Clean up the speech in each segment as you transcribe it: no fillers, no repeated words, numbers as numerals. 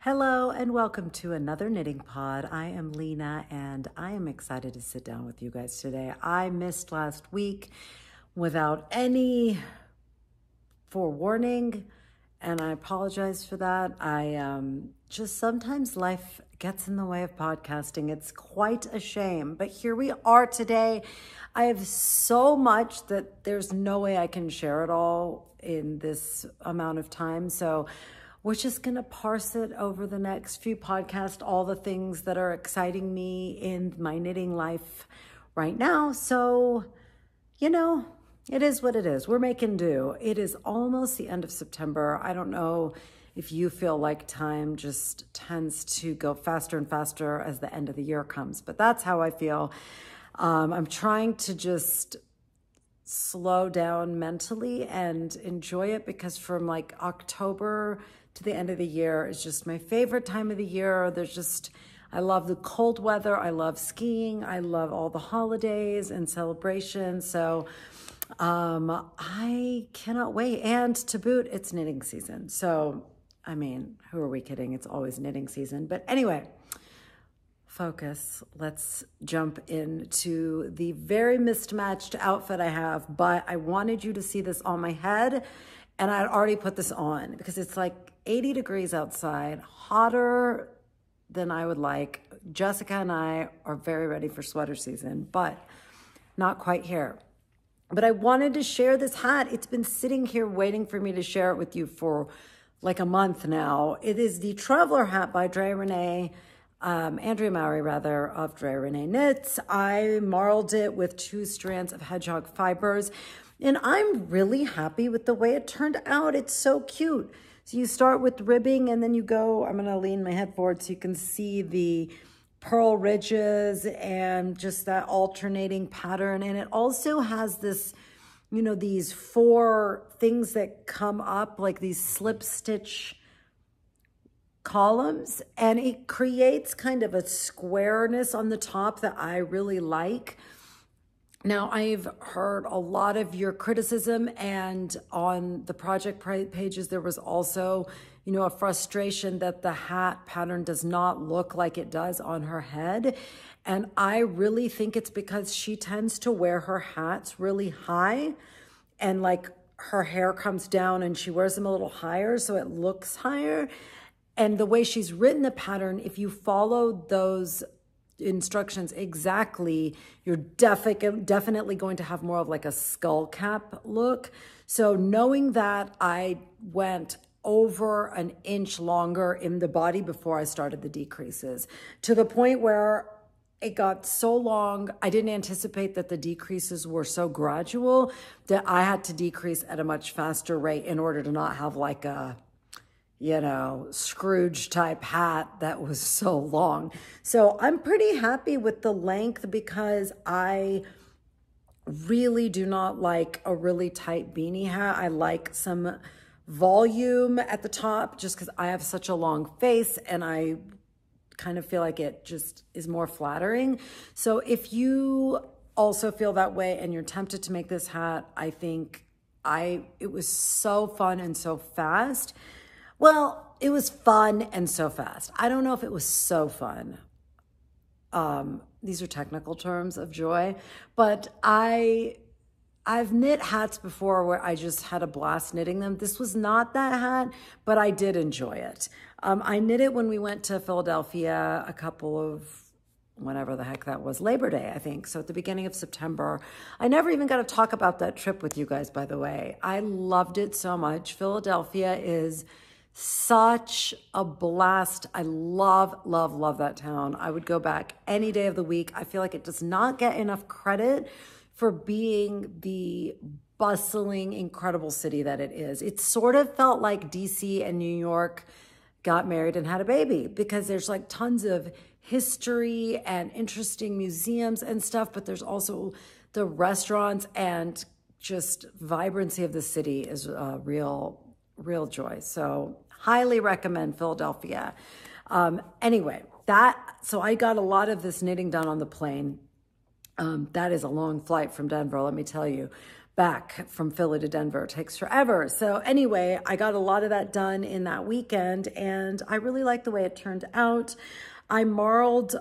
Hello and welcome to another knitting pod. I am Lena and I am excited to sit down with you guys today. I missed last week without any forewarning and I apologize for that. I just sometimes life gets in the way of podcasting. It's quite a shame, but here we are today. I have so much that there's no way I can share it all in this amount of time. So we're just going to parse it over the next few podcasts, all the things that are exciting me in my knitting life right now. So, it is what it is. We're making do. It is almost the end of September. I don't know if you feel like time just tends to go faster and faster as the end of the year comes, but that's how I feel. I'm trying to just slow down mentally and enjoy it because from like October to the end of the year is just my favorite time of the year. I love the cold weather. I love skiing. I love all the holidays and celebrations. So I cannot wait. And to boot, it's knitting season. So, who are we kidding? It's always knitting season. But anyway, focus. Let's jump into the very mismatched outfit I have, but I wanted you to see this on my head and I had already put this on because it's like 80 degrees outside, hotter than I would like. Jessica and I are very ready for sweater season, but not quite here. But I wanted to share this hat. It's been sitting here waiting for me to share it with you for like a month now. It is the Traveler hat by Andrea Mowry of Drea Renee Knits. I marled it with 2 strands of hedgehog fibers, and I'm really happy with the way it turned out. It's so cute. So you start with ribbing and then you go, I'm gonna lean my head forward so you can see the pearl ridges and just that alternating pattern. And it also has this, these 4 things that come up like these slip stitch columns, and it creates kind of a squareness on the top that I really like. Now, I've heard a lot of your criticism, and on the project pages, there was also, a frustration that the hat pattern does not look like it does on her head. And I really think it's because she tends to wear her hats really high, and like her hair comes down and she wears them a little higher, so it looks higher. And the way she's written the pattern, if you follow those instructions exactly, you're definitely going to have more of like a skull cap look. So knowing that, I went over an inch longer in the body before I started the decreases, to the point where it got so long, I didn't anticipate that the decreases were so gradual that I had to decrease at a much faster rate in order to not have like a Scrooge type hat that was so long. So I'm pretty happy with the length because I really do not like a really tight beanie hat. I like some volume at the top just because I have such a long face and I kind of feel like it just is more flattering. So if you also feel that way and you're tempted to make this hat, I think it was so fun and so fast. Well, it was fun and so fast. I don't know if it was so fun. These are technical terms of joy, but I've knit hats before where I just had a blast knitting them. This was not that hat, but I did enjoy it. I knit it when we went to Philadelphia a couple of, whenever the heck that was, Labor Day, I think. So at the beginning of September. I never even got to talk about that trip with you guys, by the way. I loved it so much. Philadelphia is such a blast. I love, love, love that town. I would go back any day of the week. I feel like it does not get enough credit for being the bustling, incredible city that it is. It sort of felt like DC and New York got married and had a baby because there's like tons of history and interesting museums and stuff, but there's also the restaurants and just vibrancy of the city is a real joy. So highly recommend Philadelphia. Anyway, so I got a lot of this knitting done on the plane. That is a long flight from Denver, let me tell you. back from Philly to Denver. It takes forever. So anyway, I got a lot of that done in that weekend, and I really like the way it turned out. I marled,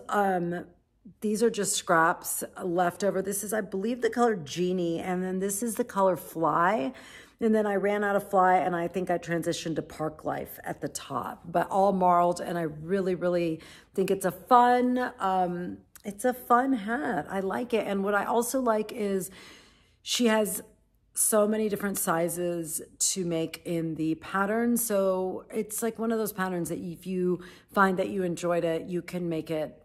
these are just scraps left over. This is, I believe, the color Genie, and then this is the color Fly. And then I ran out of Fly, and I think I transitioned to Park Life at the top, but all marled. And I really, really think it's a fun hat. I like it. And what I also like is she has so many different sizes to make in the pattern. So it's like one of those patterns that if you find that you enjoyed it, you can make it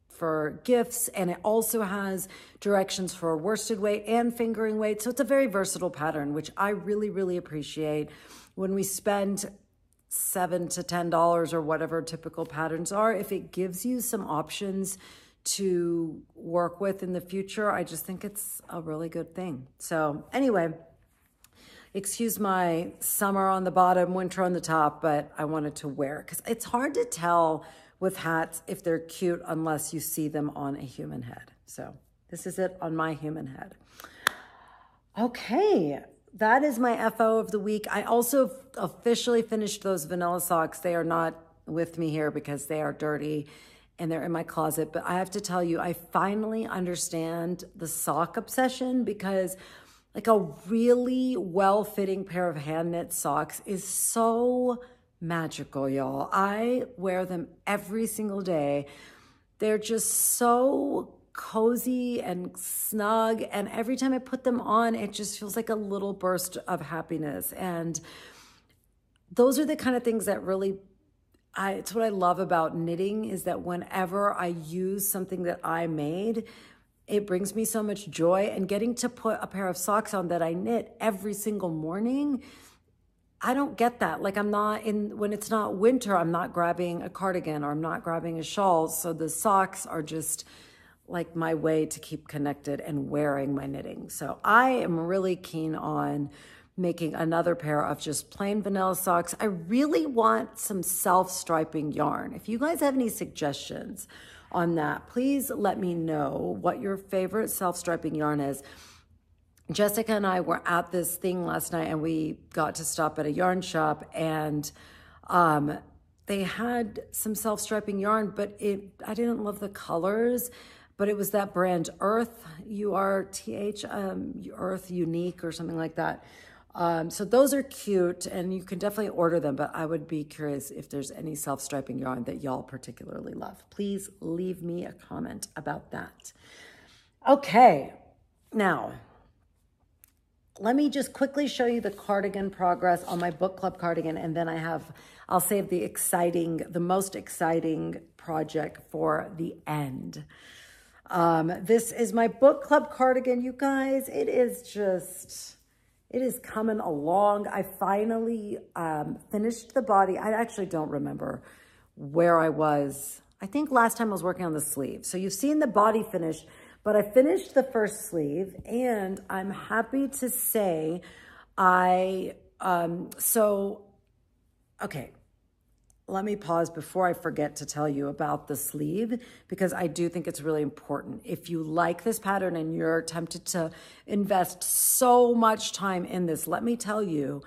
for gifts. And it also has directions for worsted weight and fingering weight. So it's a very versatile pattern, which I really, really appreciate. When we spend $7 to $10 or whatever typical patterns are, if it gives you some options to work with in the future, I just think it's a really good thing. So anyway, excuse my summer on the bottom, winter on the top, but I wanted to wear it because it's hard to tell with hats if they're cute unless you see them on a human head. So this is it on my human head. Okay, that is my FO of the week. I also officially finished those vanilla socks. They are not with me here because they are dirty and they're in my closet. But I have to tell you, I finally understand the sock obsession, because like a really well-fitting pair of hand knit socks is so magical, y'all. I wear them every single day. They're just so cozy and snug, and every time I put them on, it just feels like a little burst of happiness. And those are the kind of things that really, it's what I love about knitting, is that whenever I use something that I made, it brings me so much joy. And getting to put a pair of socks on that I knit every single morning, I don't get that. Like, when it's not winter, I'm not grabbing a cardigan or I'm not grabbing a shawl. So the socks are just like my way to keep connected and wearing my knitting. So I am really keen on making another pair of just plain vanilla socks. I really want some self-striping yarn. If you guys have any suggestions on that, please let me know what your favorite self-striping yarn is. Jessica and I were at this thing last night, and we got to stop at a yarn shop, and they had some self-striping yarn, but I didn't love the colors, but it was that brand Earth, U-R-T-H, Earth Unique or something like that. So those are cute, and you can definitely order them, but I would be curious if there's any self-striping yarn that y'all particularly love. Please leave me a comment about that. Okay, now, let me just quickly show you the cardigan progress on my book club cardigan, and then I'll save the most exciting project for the end. This is my book club cardigan, you guys. It is coming along. I finally finished the body. I actually don't remember where I was. I think last time I was working on the sleeve. So you've seen the body finished, but I finished the first sleeve, and I'm happy to say okay, let me pause before I forget to tell you about the sleeve, because I do think it's really important. If you like this pattern and you're tempted to invest so much time in this, let me tell you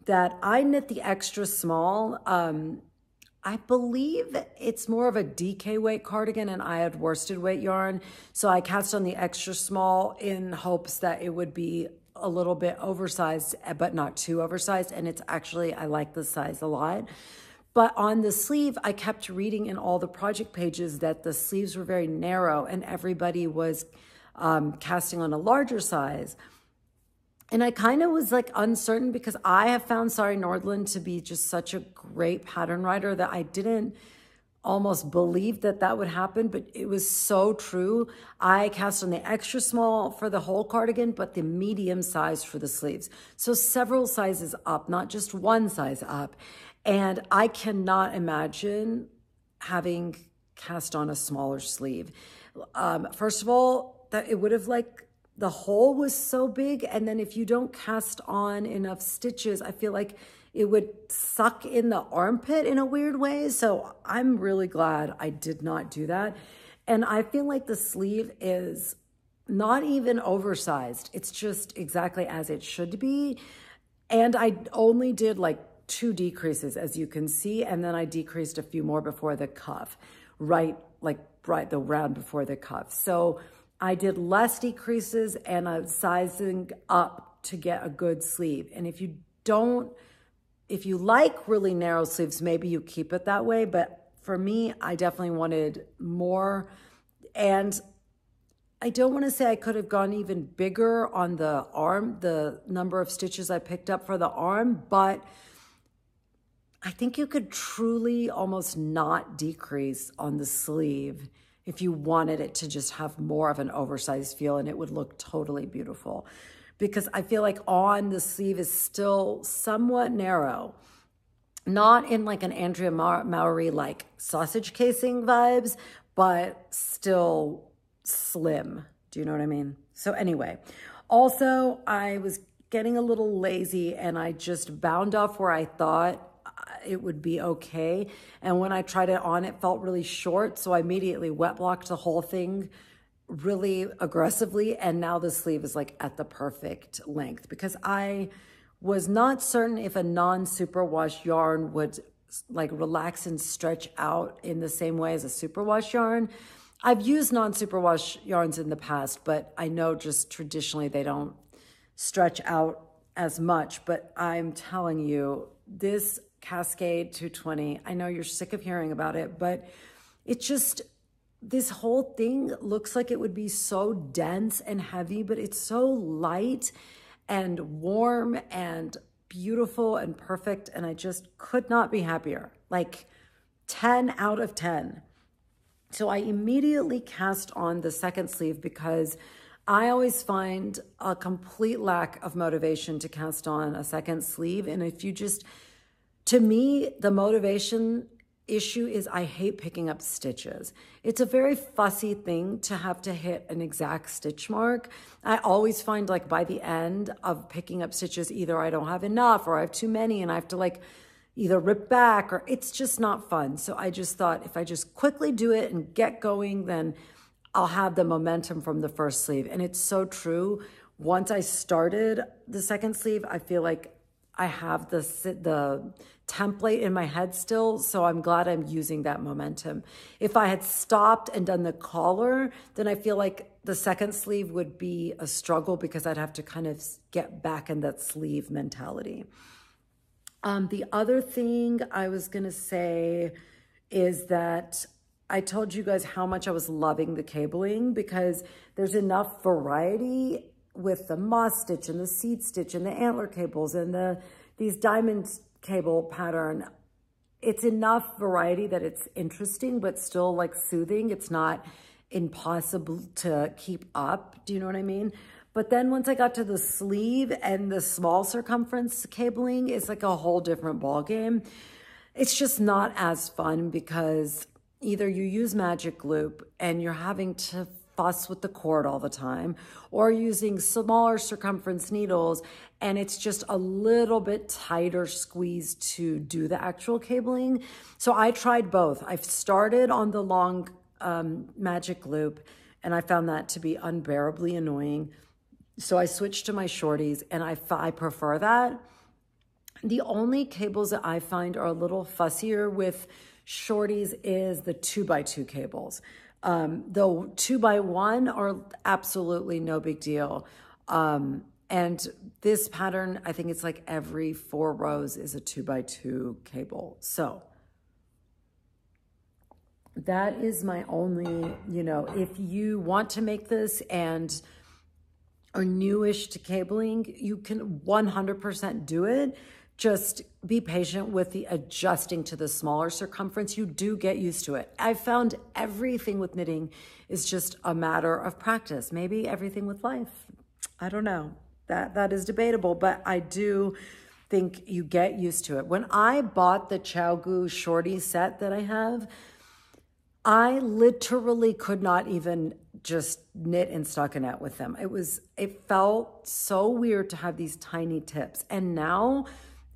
that I knit the extra small. I believe it's more of a DK weight cardigan, and I had worsted weight yarn. So I cast on the extra small in hopes that it would be a little bit oversized, but not too oversized. And it's actually, I like the size a lot. But on the sleeve, I kept reading in all the project pages that the sleeves were very narrow, and everybody was casting on a larger size. And I kind of was like uncertain, because I have found Sari Nordlund to be just such a great pattern writer that I didn't almost believe that would happen, but it was so true. I cast on the extra small for the whole cardigan, but the medium size for the sleeves. So several sizes up, not just one size up. And I cannot imagine having cast on a smaller sleeve. First of all, that it would have the hole was so big. And then if you don't cast on enough stitches, I feel like it would suck in the armpit in a weird way. So I'm really glad I did not do that. And I feel like the sleeve is not even oversized. It's just exactly as it should be. And I only did like 2 decreases, as you can see, and then I decreased a few more before the cuff, right the round before the cuff. So I did less decreases and I'm sizing up to get a good sleeve. And if you like really narrow sleeves, maybe you keep it that way. But for me, I definitely wanted more. And I don't want to say I could have gone even bigger on the arm, the number of stitches I picked up for the arm, but I think you could truly almost not decrease on the sleeve if you wanted it to just have more of an oversized feel, and it would look totally beautiful. Because I feel like on the sleeve is still somewhat narrow, not in like an Andrea Mowry like sausage casing vibes, but still slim. Do you know what I mean? So anyway, also I was getting a little lazy and I just bound off where I thought it would be okay. And when I tried it on, it felt really short. So I immediately wet blocked the whole thing really aggressively. And now the sleeve is like at the perfect length because I was not certain if a non-superwash yarn would like relax and stretch out in the same way as a superwash yarn. I've used non-superwash yarns in the past, but I know just traditionally they don't stretch out as much. But I'm telling you, this Cascade 220, I know you're sick of hearing about it, but it just, this whole thing looks like it would be so dense and heavy, but it's so light and warm and beautiful and perfect. And I just could not be happier. Like 10 out of 10. So I immediately cast on the second sleeve because I always find a complete lack of motivation to cast on a second sleeve. And if you just, to me, the motivation issue is I hate picking up stitches. It's a very fussy thing to have to hit an exact stitch mark. I always find like by the end of picking up stitches, either I don't have enough or I have too many and I have to like either rip back or it's just not fun. So I just thought if I just quickly do it and get going, then I'll have the momentum from the first sleeve. And it's so true. Once I started the second sleeve, I feel like I have the template in my head still, so I'm glad I'm using that momentum. If I had stopped and done the collar, then I feel like the second sleeve would be a struggle because I'd have to kind of get back in that sleeve mentality. The other thing I was going to say is that I told you guys how much I was loving the cabling because there's enough variety with the moss stitch and the seed stitch and the antler cables and these diamond cable pattern. It's enough variety that it's interesting, but still like soothing. It's not impossible to keep up. Do you know what I mean? But then once I got to the sleeve and the small circumference cabling, it's like a whole different ballgame. It's just not as fun because either you use Magic Loop and you're having to fuss with the cord all the time, or using smaller circumference needles and it's just a little bit tighter squeeze to do the actual cabling. So I tried both. I've started on the long Magic Loop and I found that to be unbearably annoying. So I switched to my shorties and I prefer that. The only cables that I find are a little fussier with shorties is the 2x2 cables. The 2x1 are absolutely no big deal. And this pattern, I think it's like every 4 rows is a 2x2 cable. So that is my only, if you want to make this and are newish to cabling, you can 100% do it. Just be patient with the adjusting to the smaller circumference. You do get used to it. I've found everything with knitting is just a matter of practice. Maybe everything with life. I don't know. That is debatable, but I do think you get used to it. When I bought the ChiaoGoo shorty set that I have, I literally could not even just knit in stockinette with them. It felt so weird to have these tiny tips. And now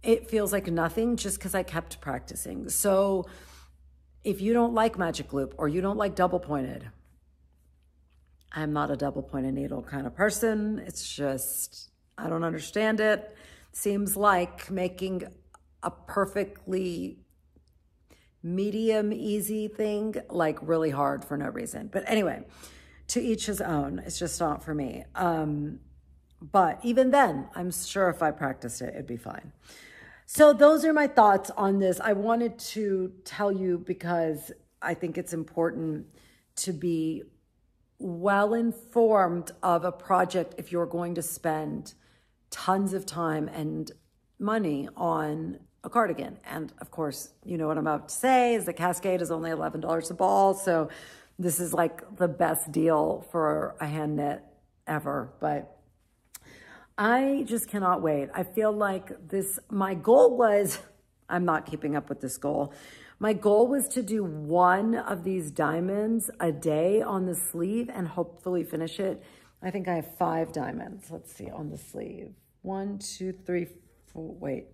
it feels like nothing just because I kept practicing. So if you don't like Magic Loop or you don't like double pointed, I'm not a double pointed needle kind of person. It's just, I don't understand it. Seems like making a perfectly medium easy thing like really hard for no reason. But anyway, to each his own. It's just not for me. But even then, I'm sure if I practiced it, it'd be fine. So those are my thoughts on this. I wanted to tell you because I think it's important to be well informed of a project if you're going to spend tons of time and money on a cardigan. And of course, you know what I'm about to say is the Cascade is only $11 a ball. So this is like the best deal for a hand knit ever. But I just cannot wait. I feel like this, my goal was, I'm not keeping up with this goal. My goal was to do one of these diamonds a day on the sleeve and hopefully finish it. I think I have 5 diamonds. Let's see, on the sleeve. 1, 2, 3, 4, wait.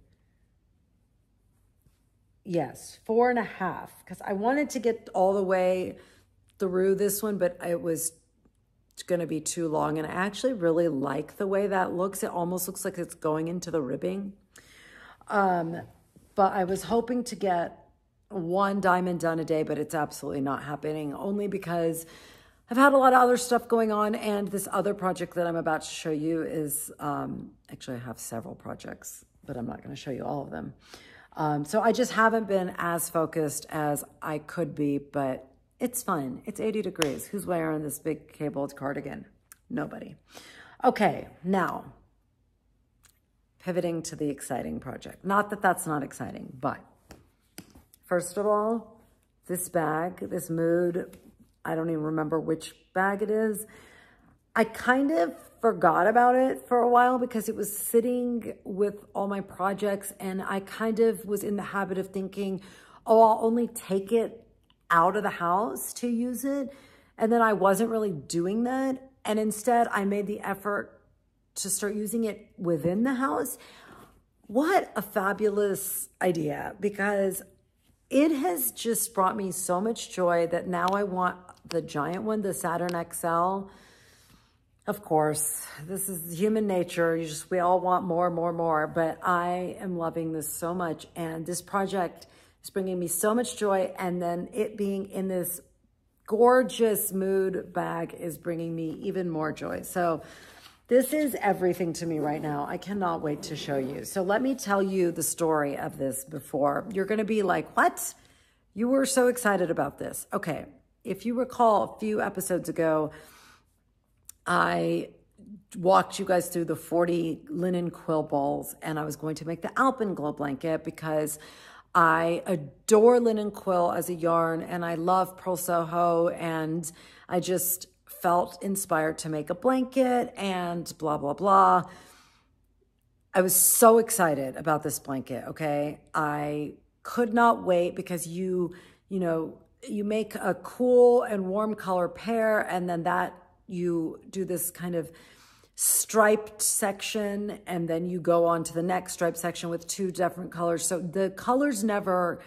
Yes, 4.5, because I wanted to get all the way through this one, but it was going to be too long. And I actually really like the way that looks. It almost looks like it's going into the ribbing. But I was hoping to get 1 diamond done a day, but it's absolutely not happening, only because I've had a lot of other stuff going on. And this other project that I'm about to show you is, actually I have several projects, but I'm not going to show you all of them. So I just haven't been as focused as I could be, but it's fun. It's 80 degrees. Who's wearing this big cabled cardigan? Nobody. Okay, now pivoting to the exciting project. Not that that's not exciting, but first of all, this bag, this Mood, I don't even remember which bag it is. I kind of forgot about it for a while because it was sitting with all my projects, and I kind of was in the habit of thinking, oh, I'll only take it out of the house to use it. And then I wasn't really doing that. And instead I made the effort to start using it within the house. What a fabulous idea, because it has just brought me so much joy that now I want the giant one, the Saturn XL. Of course, this is human nature. We all want more, more, more, but I am loving this so much. And this project is bringing me so much joy. And then it being in this gorgeous Mood bag is bringing me even more joy. So this is everything to me right now. I cannot wait to show you. So let me tell you the story of this before. You're going to be like, what? You were so excited about this. Okay. If you recall a few episodes ago, I walked you guys through the 40 linen quill balls, and I was going to make the Alpenglow blanket because I adore linen quill as a yarn, and I love Purl Soho, and I just felt inspired to make a blanket and blah, blah, blah. I was so excited about this blanket, okay? I could not wait because you make a cool and warm color pair, and then you do this kind of striped section, and then you go on to the next striped section with 2 different colors. So the colors never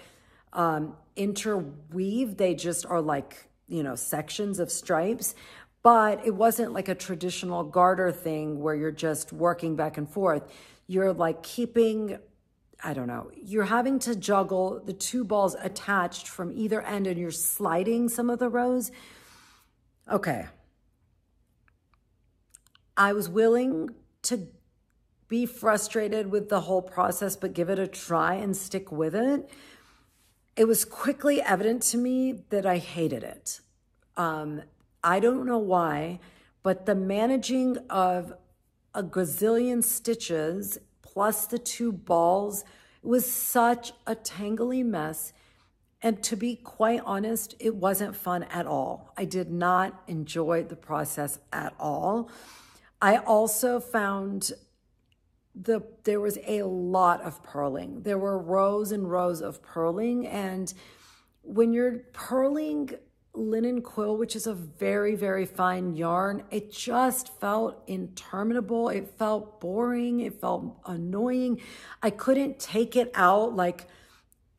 interweave. They just are like, sections of stripes. But it wasn't like a traditional garter thing where you're just working back and forth. You're like keeping, I don't know, you're having to juggle the 2 balls attached from either end, and you're sliding some of the rows. Okay. I was willing to be frustrated with the whole process, but give it a try and stick with it. It was quickly evident to me that I hated it. I don't know why, but the managing of a gazillion stitches plus the 2 balls was such a tangly mess. And to be quite honest, it wasn't fun at all. I did not enjoy the process at all. I also found there was a lot of purling. There were rows and rows of purling. And when you're purling linen quill, which is a very, very fine yarn, it just felt interminable. It felt boring. It felt annoying. I couldn't take it out like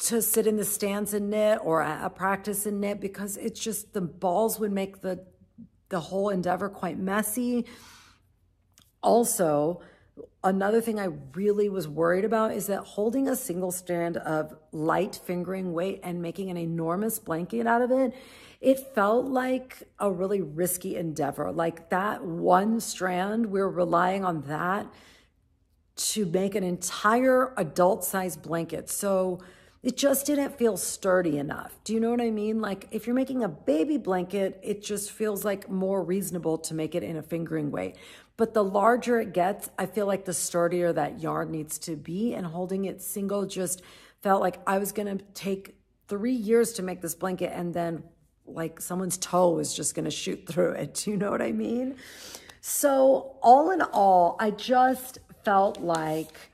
to sit in the stands and knit or a practice and knit, because it's just the balls would make the the whole endeavor quite messy. Also, another thing I really was worried about is that holding a single strand of light fingering weight and making an enormous blanket out of it, it felt like a really risky endeavor. Like that one strand, we're relying on that to make an entire adult-sized blanket. So it just didn't feel sturdy enough. Do you know what I mean? Like if you're making a baby blanket, it just feels like more reasonable to make it in a fingering weight. But the larger it gets, I feel like the sturdier that yarn needs to be, and holding it single just felt like I was gonna take 3 years to make this blanket, and then like someone's toe was just gonna shoot through it. Do you know what I mean? So all in all, I just felt like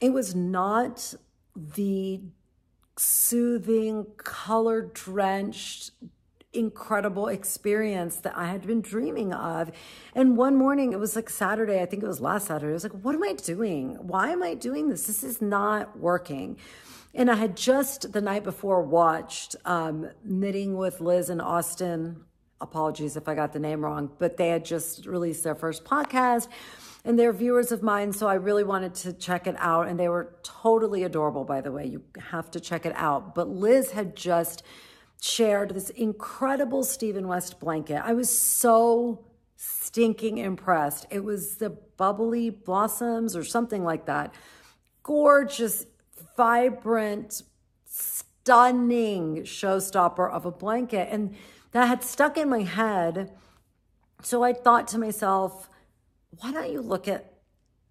it was not the soothing, color-drenched, incredible experience that I had been dreaming of. And one morning, it was like Saturday, I think it was last Saturday, I was like, what am I doing? Why am I doing this? This is not working. And I had just the night before watched Knitting with Liz and Austin. Apologies if I got the name wrong, but they had just released their first podcast and they're viewers of mine. So I really wanted to check it out. And they were totally adorable, by the way. You have to check it out. But Liz had just shared this incredible Stephen West blanket. I was so stinking impressed. It was the Bubbly Blossoms or something like that. Gorgeous, vibrant, stunning showstopper of a blanket. And that had stuck in my head. So I thought to myself, why don't you look at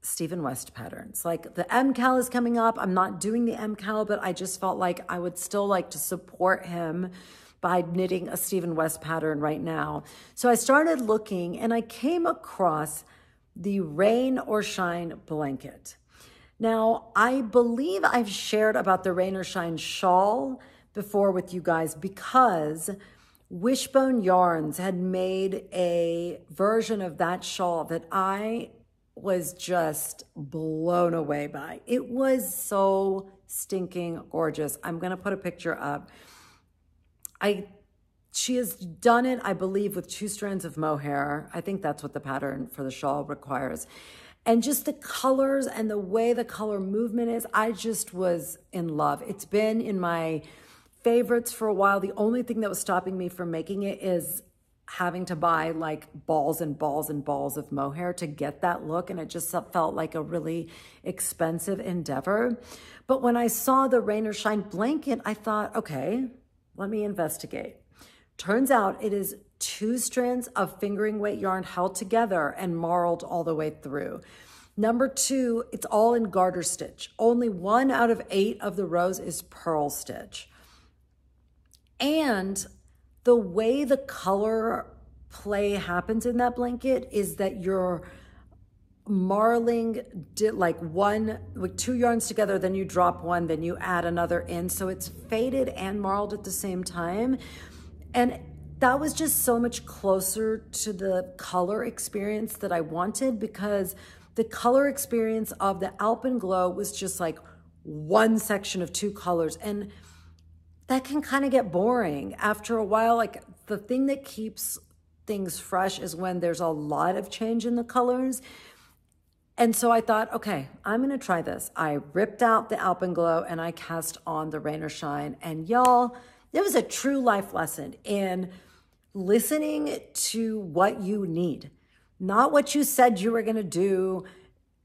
Stephen West patterns? Like the MCAL is coming up. I'm not doing the MCAL, but I just felt like I would still like to support him by knitting a Stephen West pattern right now. So I started looking and I came across the Rain or Shine blanket. Now, I believe I've shared about the Rain or Shine shawl before with you guys because Wishbone Yarns had made a version of that shawl that I was just blown away by. It was so stinking gorgeous. I'm going to put a picture up. She has done it, I believe, with 2 strands of mohair. I think that's what the pattern for the shawl requires. And just the colors and the way the color movement is, I just was in love. It's been in my favorites for a while. The only thing that was stopping me from making it is having to buy like balls and balls and balls of mohair to get that look. And it just felt like a really expensive endeavor. But when I saw the Rain or Shine blanket, I thought, okay, let me investigate. Turns out it is 2 strands of fingering weight yarn held together and marled all the way through. Number 2, it's all in garter stitch. Only 1 out of 8 of the rows is purl stitch. And the way the color play happens in that blanket is that you're marling like 2 yarns together, then you drop 1, then you add another in. So it's faded and marled at the same time. And that was just so much closer to the color experience that I wanted, because the color experience of the Alpenglow was just like one section of 2 colors. And that can kind of get boring after a while. Like the thing that keeps things fresh is when there's a lot of change in the colors. And so I thought, okay, I'm going to try this. I ripped out the Alpenglow and I cast on the Rain or Shine. And y'all, it was a true life lesson in listening to what you need, not what you said you were going to do.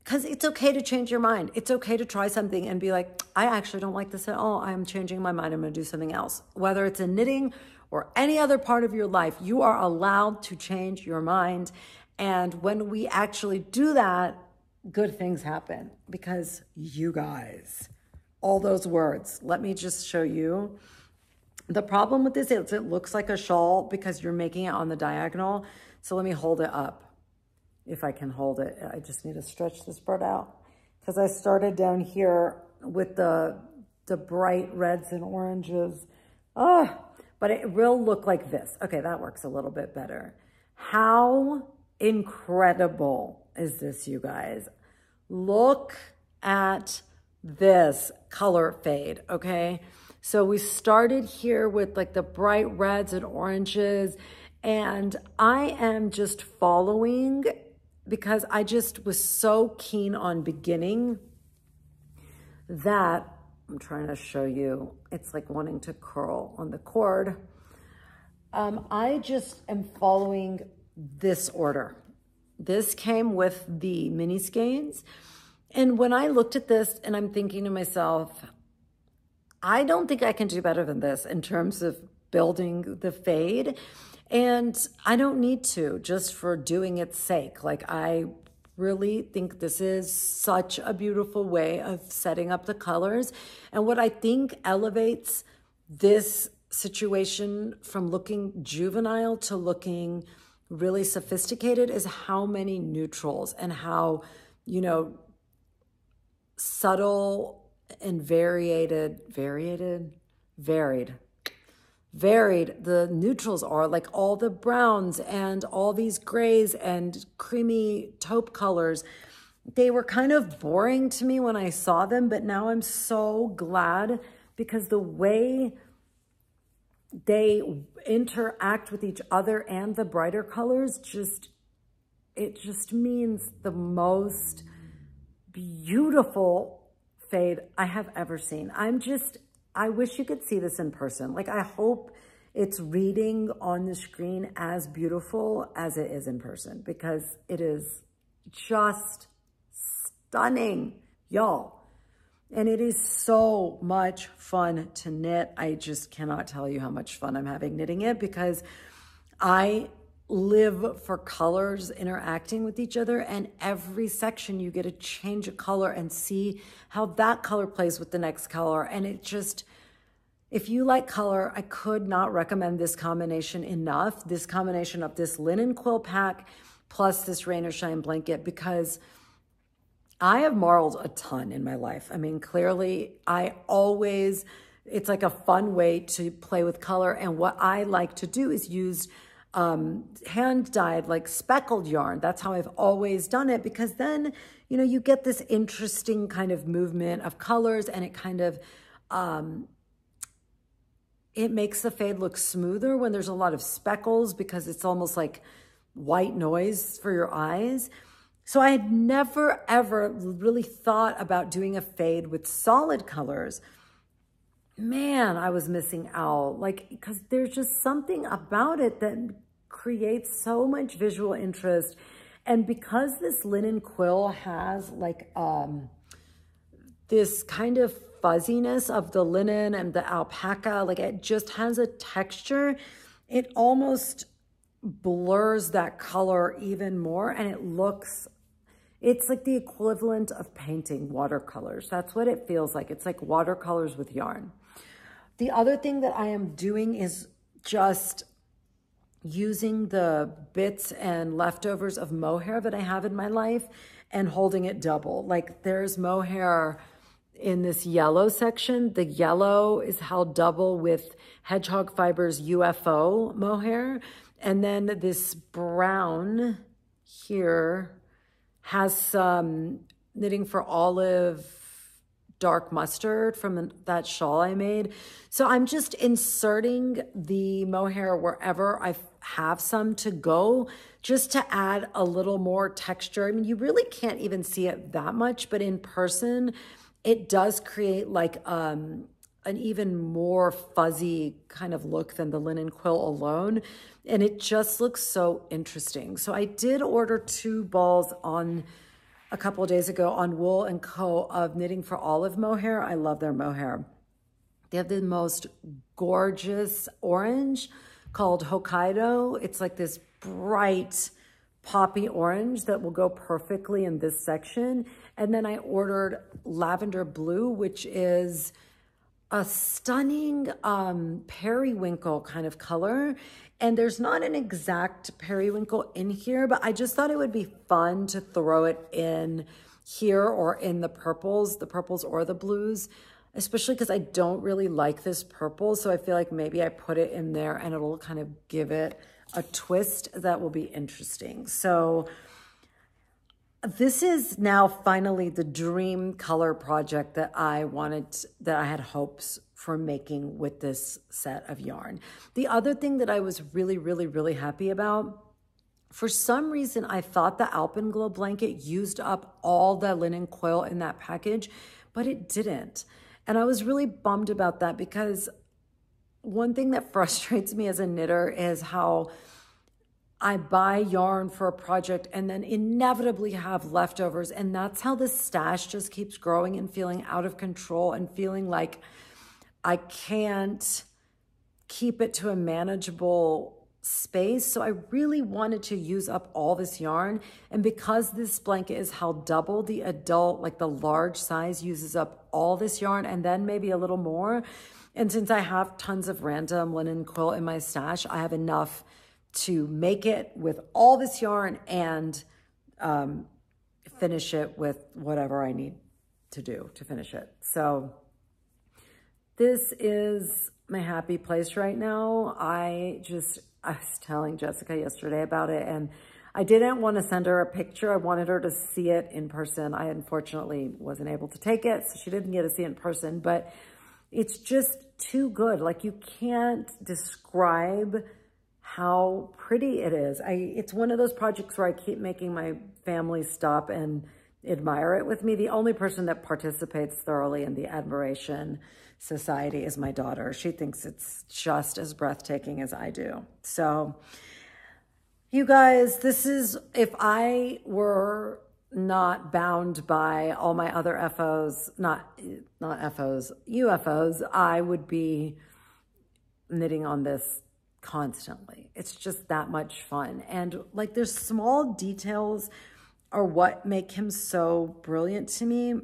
Because it's okay to change your mind. It's okay to try something and be like, I actually don't like this at all. I'm changing my mind. I'm going to do something else. Whether it's in knitting or any other part of your life, you are allowed to change your mind. And when we actually do that, good things happen. Because you guys, all those words, let me just show you. The problem with this is it looks like a shawl because you're making it on the diagonal. So let me hold it up. If I can hold it, I just need to stretch this part out because I started down here with the bright reds and oranges. But it will look like this. Okay, that works a little bit better. How incredible is this, you guys? Look at this color fade, okay? So we started here with like the bright reds and oranges, And I am just following because I just was so keen on beginning that I'm trying to show you. It's like wanting to curl on the cord. I just am following this order. This came with the mini skeins. And when I looked at this and I'm thinking to myself, I don't think I can do better than this in terms of building the fade. And I don't need to just for doing its sake. Like, I really think this is such a beautiful way of setting up the colors. And what I think elevates this situation from looking juvenile to looking really sophisticated is how many neutrals and how, you know, subtle and varied the neutrals are. Like all the browns and all these grays and creamy taupe colors. They were kind of boring to me when I saw them, but now I'm so glad because the way they interact with each other and the brighter colors it just means the most beautiful fade I have ever seen. I wish you could see this in person. Like, I hope it's reading on the screen as beautiful as it is in person because it is just stunning, y'all. And it is so much fun to knit. I just cannot tell you how much fun I'm having knitting it because I live for colors interacting with each other, and every section you get to change a color and see how that color plays with the next color. And it just, if you like color, I could not recommend this combination enough. This combination of this linen quill pack plus this Rain or Shine blanket, because I have marled a ton in my life. I mean, clearly it's like a fun way to play with color. And what I like to do is use hand-dyed, like speckled yarn. That's how I've always done it, because then, you know, you get this interesting kind of movement of colors, and it kind of, it makes the fade look smoother when there's a lot of speckles, because it's almost like white noise for your eyes. So I had never, ever really thought about doing a fade with solid colors. Man, I was missing out. Like, because there's just something about it that creates so much visual interest. And because this linen quill has like this kind of fuzziness of the linen and the alpaca, like it just has a texture, it almost blurs that color even more, and it's like the equivalent of painting watercolors. That's what it feels like. It's like watercolors with yarn. The other thing that I am doing is just using the bits and leftovers of mohair that I have in my life and holding it double. Like, there's mohair in this yellow section. The yellow is held double with Hedgehog Fibers UFO mohair. And then this brown here has some Knitting for Olive dark mustard from that shawl I made. So I'm just inserting the mohair wherever I have some to go, just to add a little more texture. I mean, you really can't even see it that much, but in person, it does create like an even more fuzzy kind of look than the linen quill alone. And it just looks so interesting. So I did order 2 balls a couple of days ago on Wool & Co. of Knitting for Olive mohair. I love their mohair. They have the most gorgeous orange called Hokkaido. It's like this bright poppy orange that will go perfectly in this section. And then I ordered lavender blue, which is a stunning periwinkle kind of color. And there's not an exact periwinkle in here, but I just thought it would be fun to throw it in here or in the purples or the blues, especially because I don't really like this purple. So I feel like maybe I put it in there and it'll kind of give it a twist that will be interesting. So this is now finally the dream color project that I had hopes for making with this set of yarn. The other thing that I was really, really, really happy about, for some reason, I thought the Alpenglow blanket used up all the linen coil in that package, but it didn't. And I was really bummed about that, because one thing that frustrates me as a knitter is how I buy yarn for a project and then inevitably have leftovers. And that's how the stash just keeps growing and feeling out of control and feeling like I can't keep it to a manageable space. So I really wanted to use up all this yarn. And because this blanket is held double, the adult, like the large size, uses up all this yarn and then maybe a little more. And since I have tons of random linen quill in my stash, I have enough to make it with all this yarn and finish it with whatever I need to do to finish it. So this is my happy place right now. I was telling Jessica yesterday about it, and I didn't want to send her a picture. I wanted her to see it in person. I unfortunately wasn't able to take it, so she didn't get to see it in person, but it's just too good. Like, you can't describe how pretty it is. It's one of those projects where I keep making my family stop and admire it with me. The only person that participates thoroughly in the Admiration Society is my daughter. She thinks it's just as breathtaking as I do. So, you guys, this is, if I were not bound by all my other FOs, not FOs, UFOs, I would be knitting on this constantly. It's just that much fun. And like, there's small details are what make him so brilliant to me.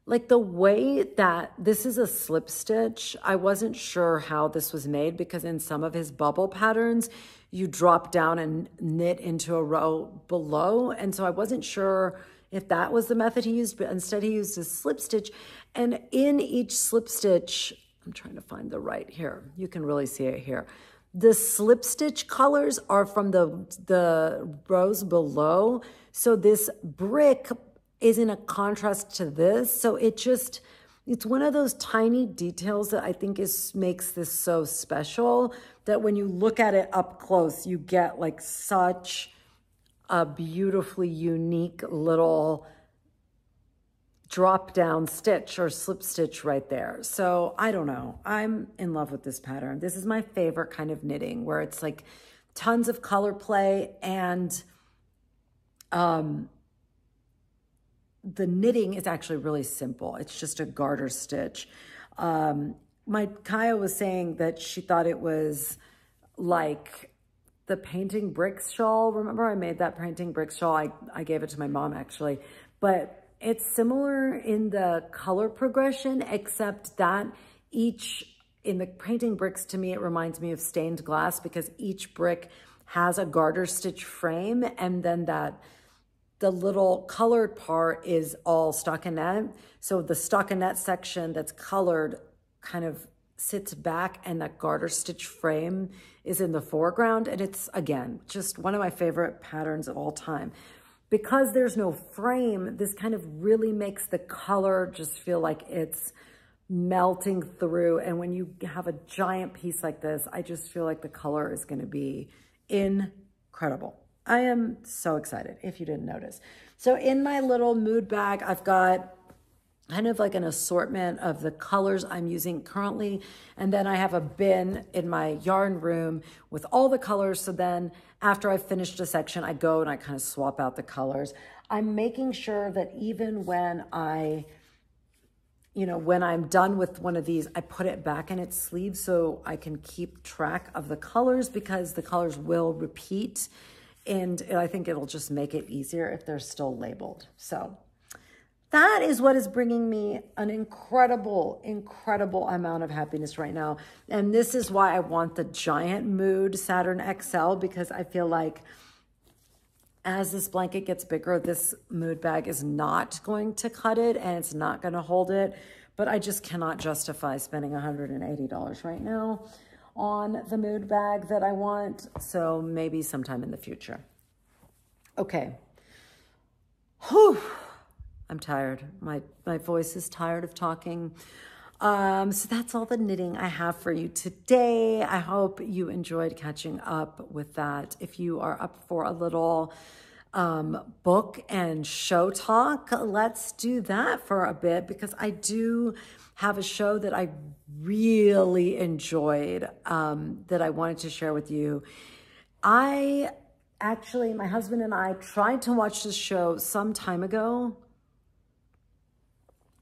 Like the way that this is a slip stitch, I wasn't sure how this was made, because in some of his bubble patterns, you drop down and knit into a row below. And so I wasn't sure if that was the method he used, but instead he used a slip stitch. And in each slip stitch, I'm trying to find the right here. You can really see it here. The slip stitch colors are from the rows below. So this brick is in a contrast to this. So it's one of those tiny details that I think makes this so special, that when you look at it up close, you get like such a beautifully unique little drop down stitch or slip stitch right there. So I don't know. I'm in love with this pattern. This is my favorite kind of knitting, where it's like tons of color play, and the knitting is actually really simple. It's just a garter stitch. My Kaya was saying that she thought it was like the Painting Bricks shawl. Remember I made that Painting Bricks shawl? I gave it to my mom actually. But it's similar in the color progression, except that in the Painting Bricks, to me, it reminds me of stained glass, because each brick has a garter stitch frame, and then the little colored part is all stockinette. So the stockinette section that's colored kind of sits back, and that garter stitch frame is in the foreground. And it's, again, just one of my favorite patterns of all time. Because there's no frame, this kind of really makes the color just feel like it's melting through. And when you have a giant piece like this, I just feel like the color is going to be incredible. I am so excited, if you didn't notice. So in my little mood bag, I've got kind of like an assortment of the colors I'm using currently. And then I have a bin in my yarn room with all the colors. So then after I've finished a section, I go and I kind of swap out the colors. I'm making sure that even when when I'm done with one of these, I put it back in its sleeve so I can keep track of the colors, because the colors will repeat. And I think it'll just make it easier if they're still labeled. So that is what is bringing me an incredible, incredible amount of happiness right now. And this is why I want the giant Mood Saturn XL, because I feel like as this blanket gets bigger, this mood bag is not going to cut it, and it's not going to hold it. But I just cannot justify spending $180 right now on the mood bag that I want. So maybe sometime in the future. Okay. Whew, I'm tired. My voice is tired of talking. So that's all the knitting I have for you today. I hope you enjoyed catching up with that. If you are up for a little book and show talk, let's do that for a bit, because I do have a show that I really enjoyed that I wanted to share with you. My husband and I tried to watch this show some time ago,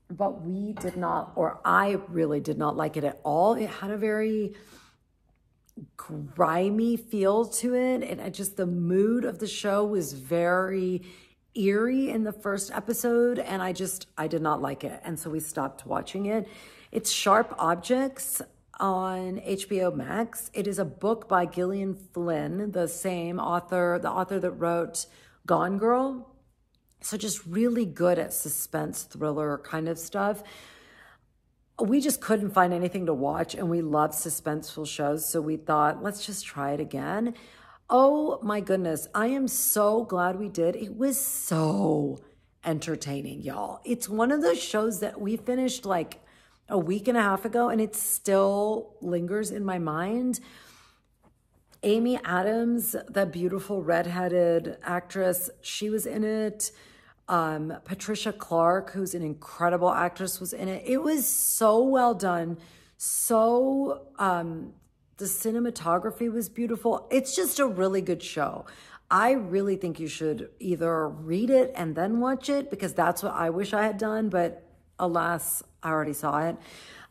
but we did not, or I really did not like it at all. It had a very grimy feel to it. And the mood of the show was very eerie in the first episode. And I did not like it. And so we stopped watching it. It's Sharp Objects on HBO Max. It is a book by Gillian Flynn, the same author, the author that wrote Gone Girl. So just really good at suspense thriller kind of stuff. We just couldn't find anything to watch, and we love suspenseful shows. So we thought, let's just try it again. Oh my goodness. I am so glad we did. It was so entertaining, y'all. It's one of those shows that we finished like a week and a half ago, and it still lingers in my mind. Amy Adams, that beautiful redheaded actress, she was in it. Patricia Clark, who's an incredible actress, was in it. It was so well done. So the cinematography was beautiful. It's just a really good show. I really think you should either read it and then watch it, because that's what I wish I had done. But alas, I already saw it.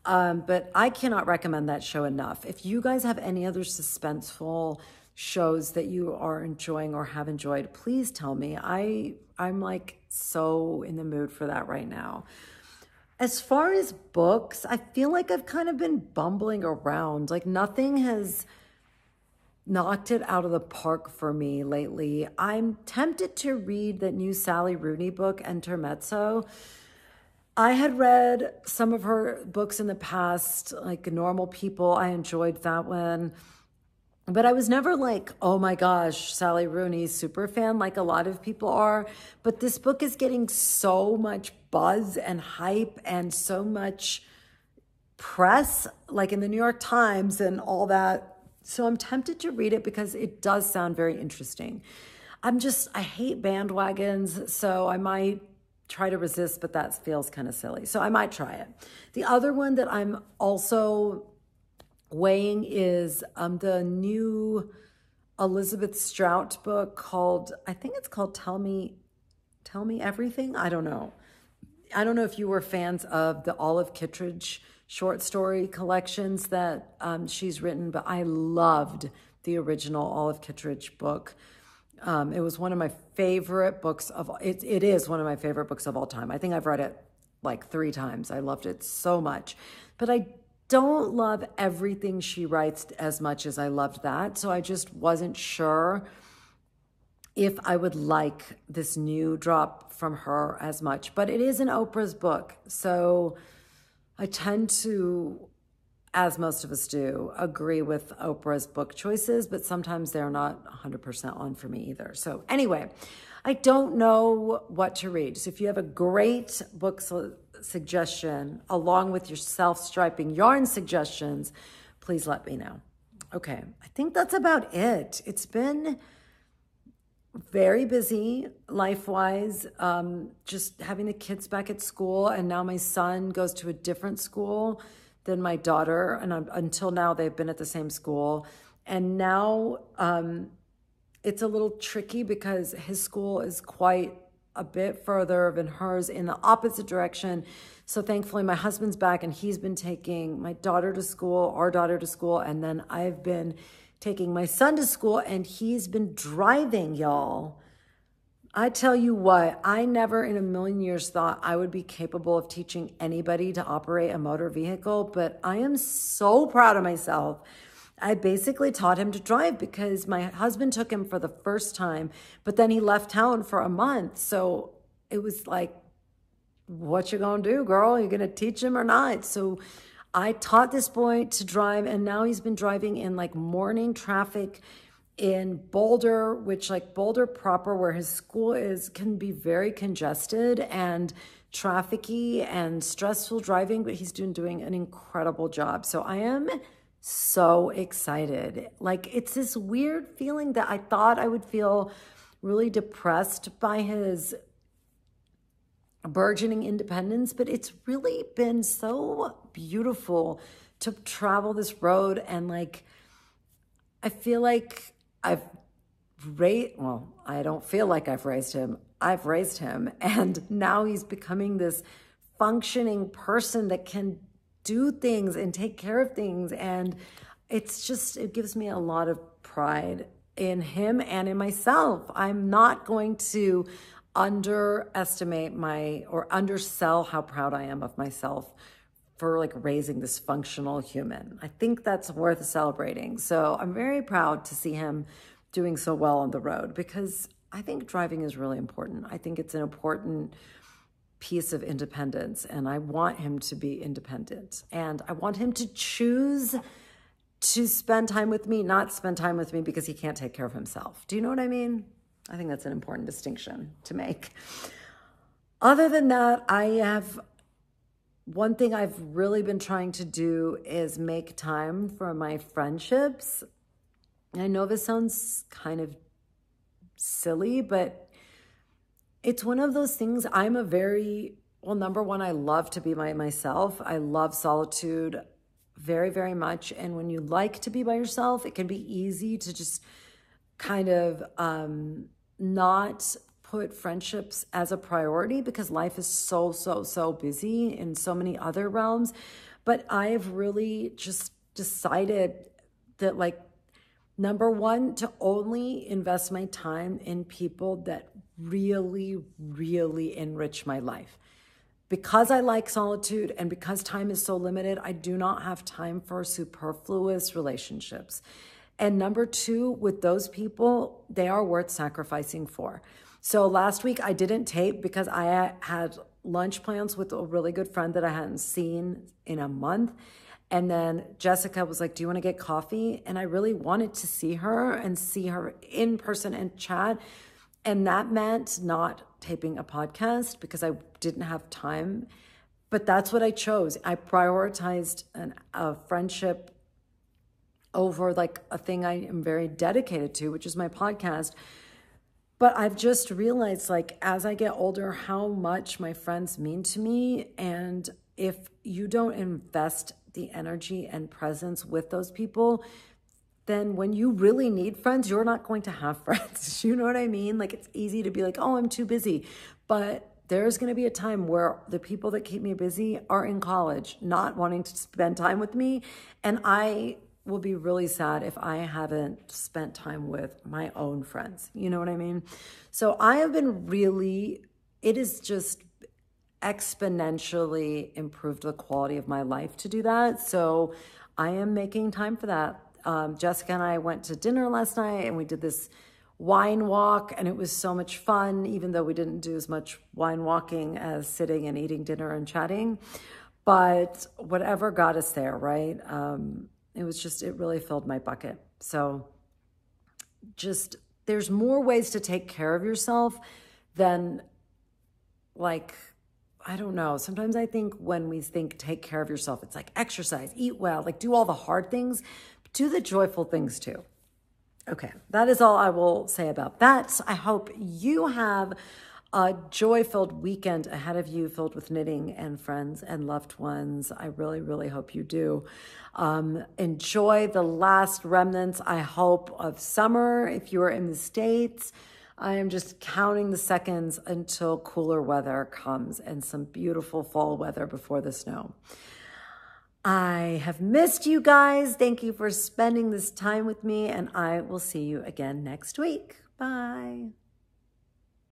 But I cannot recommend that show enough. If you guys have any other suspenseful shows that you are enjoying or have enjoyed, please tell me. I'm like so in the mood for that right now. As far as books, I feel like I've kind of been bumbling around. Like nothing has knocked it out of the park for me lately. I'm tempted to read the new Sally Rooney book, Intermezzo. I had read some of her books in the past, like Normal People. I enjoyed that one. But I was never like, oh my gosh, Sally Rooney, super fan, like a lot of people are. But this book is getting so much buzz and hype and so much press, like in the New York Times and all that. So I'm tempted to read it because it does sound very interesting. I hate bandwagons, so I might try to resist, but that feels kind of silly. So I might try it. The other one that I'm also weighing is the new Elizabeth Strout book called, I think it's called Tell Me Everything. I don't know if you were fans of the Olive Kittredge short story collections that she's written, but I loved the original Olive Kittredge book. It was one of my favorite books it is one of my favorite books of all time. I think I've read it like 3 times. I loved it so much, but I don't love everything she writes as much as I loved that. So I just wasn't sure if I would like this new drop from her as much, but it is an Oprah's book. So I tend to, as most of us do, agree with Oprah's book choices, but sometimes they're not 100% on for me either. So anyway, I don't know what to read. So if you have a great book suggestion along with your self-striping yarn suggestions, please let me know. Okay, I think that's about it. It's been very busy life-wise, just having the kids back at school, and now my son goes to a different school than my daughter, and until now they've been at the same school. And now it's a little tricky because his school is quite a bit further than hers in the opposite direction. So thankfully my husband's back and he's been taking my daughter to school, our daughter to school, and then I've been taking my son to school, and he's been driving, y'all. I tell you what, I never in a million years thought I would be capable of teaching anybody to operate a motor vehicle, but I am so proud of myself. I basically taught him to drive because my husband took him for the first time, but then he left town for a month. So it was like, what you gonna do, girl? You gonna teach him or not? So I taught this boy to drive, and now he's been driving in like morning traffic in Boulder, which like Boulder proper, where his school is, can be very congested and trafficky and stressful driving, but he's doing an incredible job. So I am so excited. Like, it's this weird feeling that I thought I would feel really depressed by his burgeoning independence, but it's really been so beautiful to travel this road. And like, I feel like I don't feel like I've raised him. I've raised him. And now he's becoming this functioning person that can do things and take care of things. And it gives me a lot of pride in him and in myself. I'm not going to underestimate or undersell how proud I am of myself for like raising this functional human. I think that's worth celebrating. So I'm very proud to see him doing so well on the road, because I think driving is really important. I think it's an important piece of independence, and I want him to be independent, and I want him to choose to spend time with me, not spend time with me because he can't take care of himself. Do you know what I mean? I think that's an important distinction to make. Other than that, one thing I've really been trying to do is make time for my friendships. I know this sounds kind of silly, but it's one of those things. Number one, I love to be by myself. I love solitude very, very much. And when you like to be by yourself, it can be easy to just kind of not put friendships as a priority, because life is so, so, so busy in so many other realms. But I've really just decided that, like, number one, to only invest my time in people that really, really enrich my life. Because I like solitude and because time is so limited, I do not have time for superfluous relationships. And number two, with those people, they are worth sacrificing for. So last week I didn't tape because I had lunch plans with a really good friend that I hadn't seen in a month. And then Jessica was like, do you want to get coffee? And I really wanted to see her in person and chat. And that meant not taping a podcast because I didn't have time. But that's what I chose. I prioritized a friendship over like a thing I am very dedicated to, which is my podcast. But I've just realized, like, as I get older, how much my friends mean to me. And if you don't invest the energy and presence with those people, then when you really need friends, you're not going to have friends. You know what I mean? Like, it's easy to be like, oh, I'm too busy. But there's going to be a time where the people that keep me busy are in college, not wanting to spend time with me. And I will be really sad if I haven't spent time with my own friends. You know what I mean? So I have been it is just exponentially improved the quality of my life to do that. So I am making time for that. Jessica and I went to dinner last night and we did this wine walk, and it was so much fun, even though we didn't do as much wine walking as sitting and eating dinner and chatting. But whatever got us there, right? It really filled my bucket. So just, there's more ways to take care of yourself than, like, I don't know. Sometimes I think when we think take care of yourself, it's like exercise, eat well, like do all the hard things, but do the joyful things too. Okay, that is all I will say about that. I hope you have a joy-filled weekend ahead of you, filled with knitting and friends and loved ones. I really, really hope you do. Enjoy the last remnants, I hope, of summer. If you are in the States, I am just counting the seconds until cooler weather comes and some beautiful fall weather before the snow. I have missed you guys. Thank you for spending this time with me, and I will see you again next week. Bye.